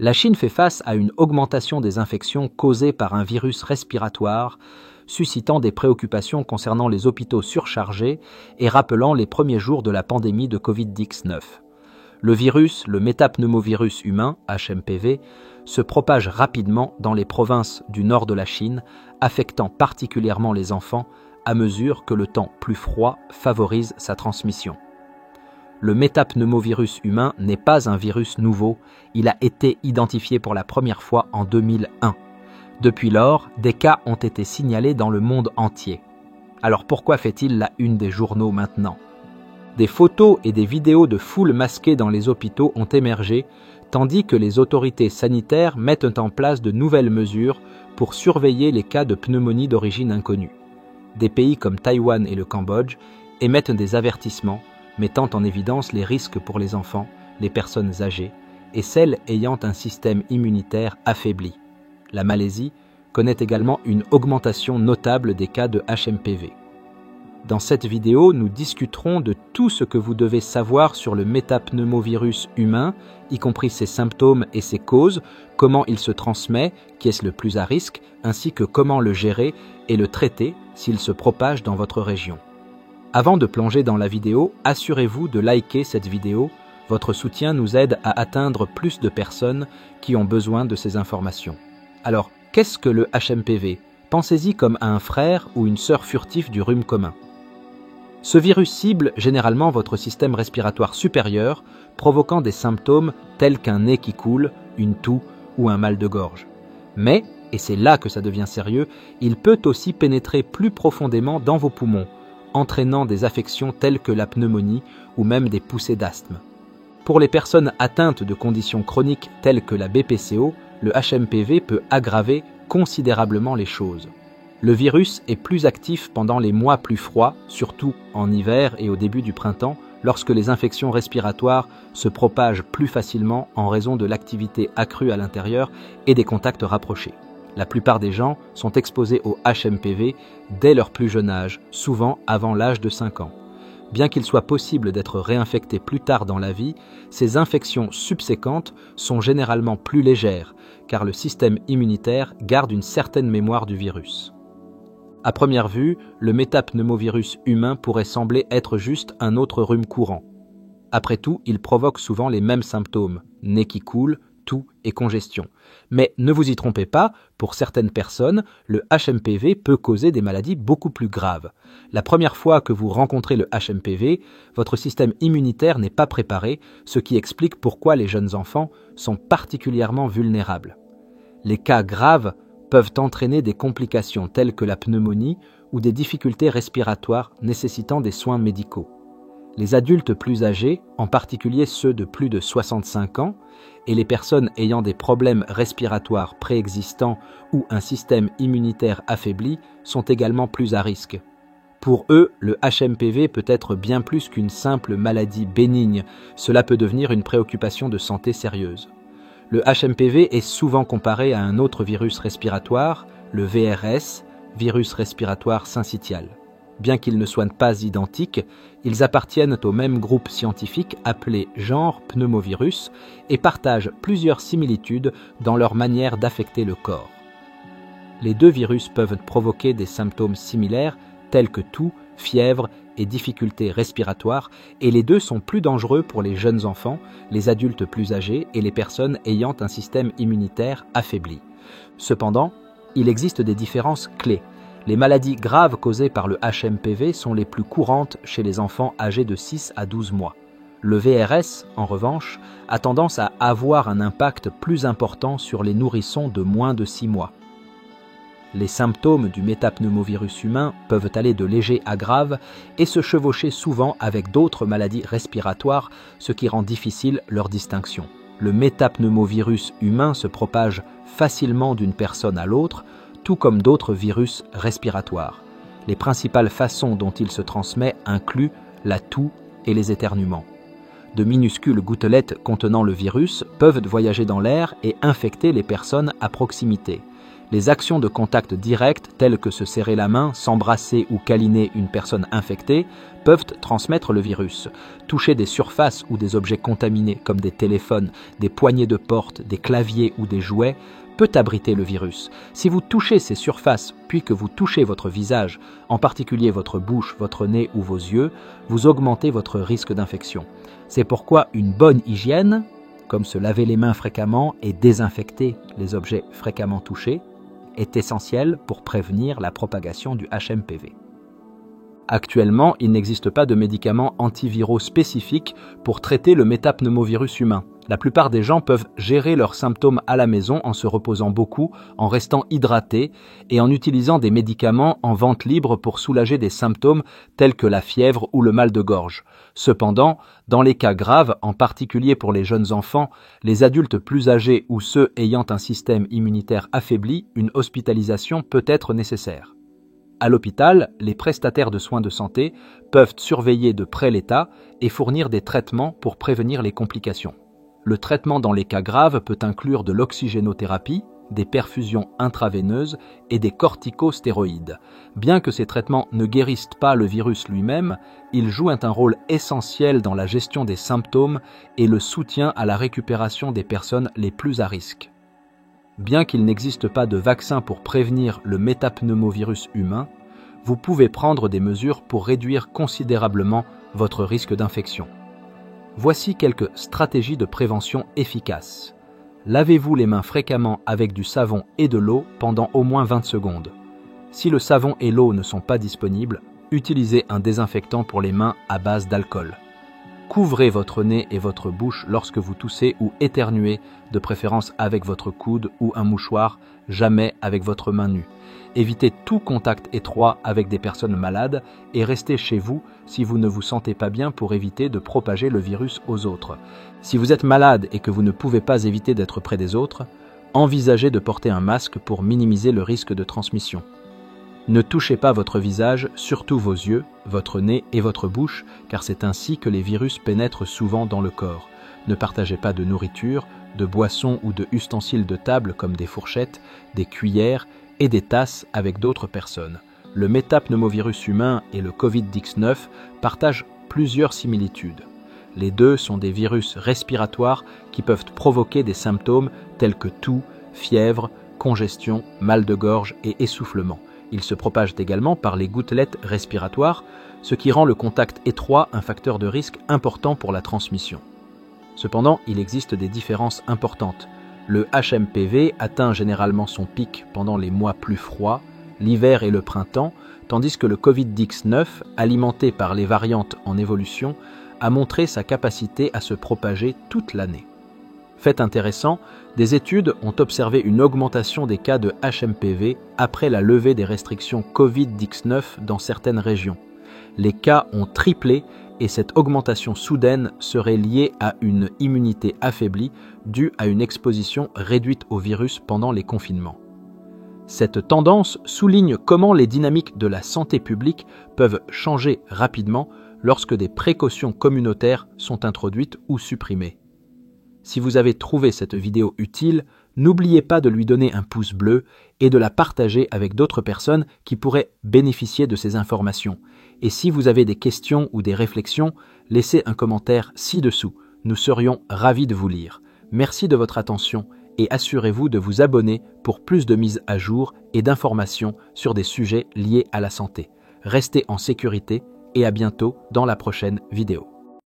La Chine fait face à une augmentation des infections causées par un virus respiratoire, suscitant des préoccupations concernant les hôpitaux surchargés et rappelant les premiers jours de la pandémie de Covid-19. Le virus, le métapneumovirus humain, HMPV, se propage rapidement dans les provinces du nord de la Chine, affectant particulièrement les enfants à mesure que le temps plus froid favorise sa transmission. Le métapneumovirus humain n'est pas un virus nouveau, il a été identifié pour la première fois en 2001. Depuis lors, des cas ont été signalés dans le monde entier. Alors pourquoi fait-il la une des journaux maintenant ? Des photos et des vidéos de foules masquées dans les hôpitaux ont émergé, tandis que les autorités sanitaires mettent en place de nouvelles mesures pour surveiller les cas de pneumonie d'origine inconnue. Des pays comme Taïwan et le Cambodge émettent des avertissements, mettant en évidence les risques pour les enfants, les personnes âgées et celles ayant un système immunitaire affaibli. La Malaisie connaît également une augmentation notable des cas de HMPV. Dans cette vidéo, nous discuterons de tout ce que vous devez savoir sur le métapneumovirus humain, y compris ses symptômes et ses causes, comment il se transmet, qui est le plus à risque, ainsi que comment le gérer et le traiter s'il se propage dans votre région. Avant de plonger dans la vidéo, assurez-vous de liker cette vidéo. Votre soutien nous aide à atteindre plus de personnes qui ont besoin de ces informations. Alors, qu'est-ce que le HMPV ? Pensez-y comme à un frère ou une sœur furtif du rhume commun. Ce virus cible généralement votre système respiratoire supérieur, provoquant des symptômes tels qu'un nez qui coule, une toux ou un mal de gorge. Mais, et c'est là que ça devient sérieux, il peut aussi pénétrer plus profondément dans vos poumons, entraînant des affections telles que la pneumonie ou même des poussées d'asthme. Pour les personnes atteintes de conditions chroniques telles que la BPCO, le HMPV peut aggraver considérablement les choses. Le virus est plus actif pendant les mois plus froids, surtout en hiver et au début du printemps, lorsque les infections respiratoires se propagent plus facilement en raison de l'activité accrue à l'intérieur et des contacts rapprochés. La plupart des gens sont exposés au HMPV dès leur plus jeune âge, souvent avant l'âge de 5 ans. Bien qu'il soit possible d'être réinfecté plus tard dans la vie, ces infections subséquentes sont généralement plus légères, car le système immunitaire garde une certaine mémoire du virus. À première vue, le métapneumovirus humain pourrait sembler être juste un autre rhume courant. Après tout, il provoque souvent les mêmes symptômes, nez qui coule, toux et congestion. Mais ne vous y trompez pas, pour certaines personnes, le HMPV peut causer des maladies beaucoup plus graves. La première fois que vous rencontrez le HMPV, votre système immunitaire n'est pas préparé, ce qui explique pourquoi les jeunes enfants sont particulièrement vulnérables. Les cas graves peuvent entraîner des complications telles que la pneumonie ou des difficultés respiratoires nécessitant des soins médicaux. Les adultes plus âgés, en particulier ceux de plus de 65 ans, et les personnes ayant des problèmes respiratoires préexistants ou un système immunitaire affaibli sont également plus à risque. Pour eux, le HMPV peut être bien plus qu'une simple maladie bénigne, cela peut devenir une préoccupation de santé sérieuse. Le HMPV est souvent comparé à un autre virus respiratoire, le VRS, virus respiratoire syncytial. Bien qu'ils ne soient pas identiques, ils appartiennent au même groupe scientifique appelé genre pneumovirus et partagent plusieurs similitudes dans leur manière d'affecter le corps. Les deux virus peuvent provoquer des symptômes similaires tels que toux, fièvre et difficultés respiratoires, et les deux sont plus dangereux pour les jeunes enfants, les adultes plus âgés et les personnes ayant un système immunitaire affaibli. Cependant, il existe des différences clés. Les maladies graves causées par le HMPV sont les plus courantes chez les enfants âgés de 6 à 12 mois. Le VRS, en revanche, a tendance à avoir un impact plus important sur les nourrissons de moins de 6 mois. Les symptômes du métapneumovirus humain peuvent aller de légers à graves et se chevaucher souvent avec d'autres maladies respiratoires, ce qui rend difficile leur distinction. Le métapneumovirus humain se propage facilement d'une personne à l'autre, tout comme d'autres virus respiratoires. Les principales façons dont il se transmet incluent la toux et les éternuements. De minuscules gouttelettes contenant le virus peuvent voyager dans l'air et infecter les personnes à proximité. Les actions de contact direct, telles que se serrer la main, s'embrasser ou câliner une personne infectée, peuvent transmettre le virus. Toucher des surfaces ou des objets contaminés comme des téléphones, des poignées de porte, des claviers ou des jouets peut abriter le virus. Si vous touchez ces surfaces, puis que vous touchez votre visage, en particulier votre bouche, votre nez ou vos yeux, vous augmentez votre risque d'infection. C'est pourquoi une bonne hygiène, comme se laver les mains fréquemment et désinfecter les objets fréquemment touchés, est essentielle pour prévenir la propagation du HMPV. Actuellement, il n'existe pas de médicaments antiviraux spécifiques pour traiter le métapneumovirus humain. La plupart des gens peuvent gérer leurs symptômes à la maison en se reposant beaucoup, en restant hydratés et en utilisant des médicaments en vente libre pour soulager des symptômes tels que la fièvre ou le mal de gorge. Cependant, dans les cas graves, en particulier pour les jeunes enfants, les adultes plus âgés ou ceux ayant un système immunitaire affaibli, une hospitalisation peut être nécessaire. À l'hôpital, les prestataires de soins de santé peuvent surveiller de près l'état et fournir des traitements pour prévenir les complications. Le traitement dans les cas graves peut inclure de l'oxygénothérapie, des perfusions intraveineuses et des corticostéroïdes. Bien que ces traitements ne guérissent pas le virus lui-même, ils jouent un rôle essentiel dans la gestion des symptômes et le soutien à la récupération des personnes les plus à risque. Bien qu'il n'existe pas de vaccin pour prévenir le métapneumovirus humain, vous pouvez prendre des mesures pour réduire considérablement votre risque d'infection. Voici quelques stratégies de prévention efficaces. Lavez-vous les mains fréquemment avec du savon et de l'eau pendant au moins 20 secondes. Si le savon et l'eau ne sont pas disponibles, utilisez un désinfectant pour les mains à base d'alcool. Couvrez votre nez et votre bouche lorsque vous toussez ou éternuez, de préférence avec votre coude ou un mouchoir, jamais avec votre main nue. Évitez tout contact étroit avec des personnes malades et restez chez vous si vous ne vous sentez pas bien pour éviter de propager le virus aux autres. Si vous êtes malade et que vous ne pouvez pas éviter d'être près des autres, envisagez de porter un masque pour minimiser le risque de transmission. Ne touchez pas votre visage, surtout vos yeux, votre nez et votre bouche, car c'est ainsi que les virus pénètrent souvent dans le corps. Ne partagez pas de nourriture, de boissons ou de ustensiles de table comme des fourchettes, des cuillères et des tasses avec d'autres personnes. Le métapneumovirus humain et le Covid-19 partagent plusieurs similitudes. Les deux sont des virus respiratoires qui peuvent provoquer des symptômes tels que toux, fièvre, congestion, mal de gorge et essoufflement. Ils se propagent également par les gouttelettes respiratoires, ce qui rend le contact étroit un facteur de risque important pour la transmission. Cependant, il existe des différences importantes. Le HMPV atteint généralement son pic pendant les mois plus froids, l'hiver et le printemps, tandis que le Covid-19, alimenté par les variantes en évolution, a montré sa capacité à se propager toute l'année. Fait intéressant, des études ont observé une augmentation des cas de HMPV après la levée des restrictions Covid-19 dans certaines régions. Les cas ont triplé et cette augmentation soudaine serait liée à une immunité affaiblie due à une exposition réduite au virus pendant les confinements. Cette tendance souligne comment les dynamiques de la santé publique peuvent changer rapidement lorsque des précautions communautaires sont introduites ou supprimées. Si vous avez trouvé cette vidéo utile, n'oubliez pas de lui donner un pouce bleu et de la partager avec d'autres personnes qui pourraient bénéficier de ces informations. Et si vous avez des questions ou des réflexions, laissez un commentaire ci-dessous. Nous serions ravis de vous lire. Merci de votre attention et assurez-vous de vous abonner pour plus de mises à jour et d'informations sur des sujets liés à la santé. Restez en sécurité et à bientôt dans la prochaine vidéo.